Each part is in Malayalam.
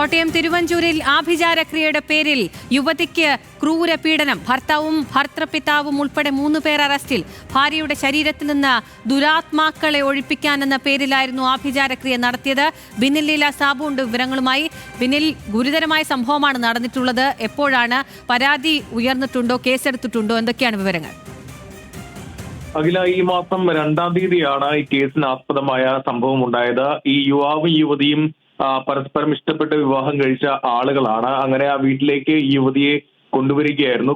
കോട്ടയം തിരുവഞ്ചൂരിൽ ആഭിചാരക്രിയയുടെ പേരിൽ യുവതിക്ക് ക്രൂരപീഡനം. ഭർത്താവും ഭർത്തൃപിതാവും ഉൾപ്പെടെ 3 പേർ അറസ്റ്റിൽ. ഭാര്യയുടെ ശരീരത്തിൽ നിന്ന് ദുരാത്മാക്കളെ ഒഴിപ്പിക്കാനെന്ന പേരിലായിരുന്നു ആഭിചാരക്രിയ നടത്തിയത്. ബിനിൽ ലീല സാബു ഉണ്ട് വിവരങ്ങളുമായി. ബിനിൽ, ഗുരുതരമായ സംഭവമാണ് നടന്നിട്ടുള്ളത്. എപ്പോഴാണ് പരാതി ഉയർന്നിട്ടുണ്ടോ, കേസെടുത്തിട്ടുണ്ടോ, എന്തൊക്കെയാണ് വിവരങ്ങൾ? അഖില, ഈ മാസം 2-ാം തീയതിയാണ് ഈ കേസിന് ആസ്പദമായ സംഭവം ഉണ്ടായത്. ഈ യുവാവും യുവതിയും പരസ്പരം ഇഷ്ടപ്പെട്ട് വിവാഹം കഴിച്ച ആളുകളാണ്. അങ്ങനെ ആ വീട്ടിലേക്ക് ഈ യുവതിയെ കൊണ്ടുവരികയായിരുന്നു.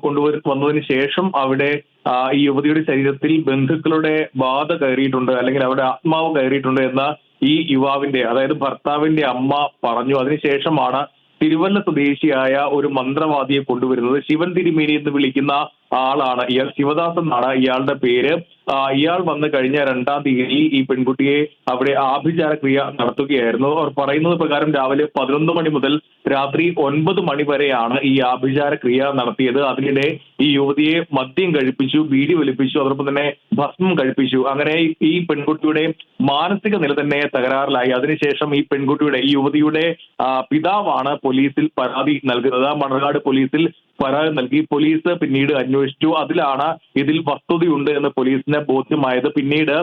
വന്നതിന് ശേഷം അവിടെ ഈ യുവതിയുടെ ശരീരത്തിൽ ബന്ധുക്കളുടെ ബാധ കയറിയിട്ടുണ്ട്, അല്ലെങ്കിൽ അവിടെ ആത്മാവ് കയറിയിട്ടുണ്ട് എന്ന് ഈ യുവാവിന്റെ, അതായത് ഭർത്താവിന്റെ അമ്മ പറഞ്ഞു. അതിനുശേഷമാണ് തിരുവല്ല സ്വദേശിയായ ഒരു മന്ത്രവാദിയെ കൊണ്ടുവരുന്നത്. ശിവൻ തിരുമേനി എന്ന് വിളിക്കുന്ന ആളാണ് ഇയാൾ. ശിവദാസ് എന്നാണ് ഇയാളുടെ പേര്. ഇയാൾ വന്ന് കഴിഞ്ഞ 2-ാം തീയതി ഈ പെൺകുട്ടിയെ അവിടെ ആഭിചാരക്രിയ നടത്തുകയായിരുന്നു. അവർ പറയുന്നത് പ്രകാരം രാവിലെ 11 മണി മുതൽ രാത്രി 9 മണി വരെയാണ് ഈ ആഭിചാരക്രിയ നടത്തിയത്. അതിനിടെ ഈ യുവതിയെ മദ്യം കഴിപ്പിച്ചു, ബീഡി വലിപ്പിച്ചു, അതോടൊപ്പം തന്നെ ഭസ്മം കഴിപ്പിച്ചു. അങ്ങനെ ഈ പെൺകുട്ടിയുടെ മാനസിക നില തന്നെ തകരാറിലായി. അതിനുശേഷം ഈ യുവതിയുടെ പിതാവാണ് പോലീസിൽ പരാതി നൽകുന്നത്. മണർകാട് പോലീസിൽ പരാതി നൽകി. പോലീസ് പിന്നീട് അന്വേഷിച്ചു. അതിലാണ് ഇതിൽ വസ്തുതയുണ്ട് എന്ന് പോലീസിന് ബോധ്യമായത്. പിന്നീട്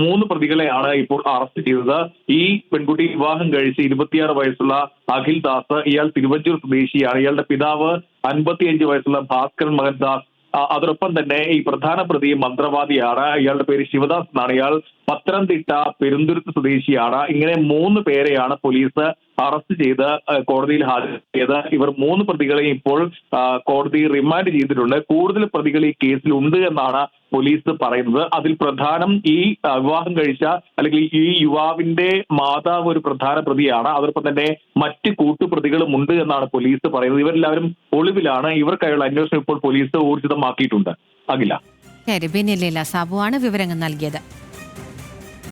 3 പ്രതികളെയാണ് ഇപ്പോൾ അറസ്റ്റ് ചെയ്തത്. ഈ പെൺകുട്ടി വിവാഹം കഴിച്ച് 26 വയസ്സുള്ള അഖിൽ ദാസ്, ഇയാൾ തിരുവഞ്ചൂർ സ്വദേശിയാണ്. ഇയാളുടെ പിതാവ് 55 വയസ്സുള്ള ഭാസ്കരൻ മകൻ ദാസ്. അതോടൊപ്പം തന്നെ ഈ പ്രധാന പ്രതി മന്ത്രവാദിയാണ്. ഇയാളുടെ പേര് ശിവദാസ് എന്നാണ്. ഇയാൾ പത്തനംതിട്ട പെരുന്തുരുത്ത് സ്വദേശിയാണ്. ഇങ്ങനെ 3 പേരെയാണ് പോലീസ് അറസ്റ്റ് ചെയ്ത് കോടതിയിൽ ഹാജരാക്കിയത്. ഇവർ 3 പ്രതികളെ ഇപ്പോൾ കോടതി റിമാൻഡ് ചെയ്തിട്ടുണ്ട്. കൂടുതൽ പ്രതികൾ ഈ കേസിൽ ഉണ്ട് എന്നാണ് പോലീസ് പറയുന്നത്. അതിൽ പ്രധാനം ഈ വിവാഹം കഴിച്ച, അല്ലെങ്കിൽ ഈ യുവാവിന്റെ മാതാവ് ഒരു പ്രധാന പ്രതിയാണ്. അതോടൊപ്പം തന്നെ മറ്റ് കൂട്ടുപ്രതികളും ഉണ്ട് എന്നാണ് പോലീസ് പറയുന്നത്. ഇവരെല്ലാവരും ഒളിവിലാണ്. ഇവർക്കായുള്ള അന്വേഷണം ഇപ്പോൾ പോലീസ് ഊർജിതമാക്കിയിട്ടുണ്ട്. അഖില. ബിനിൽ ലീല സാബു ആണ് വിവരങ്ങൾ നൽകിയത്.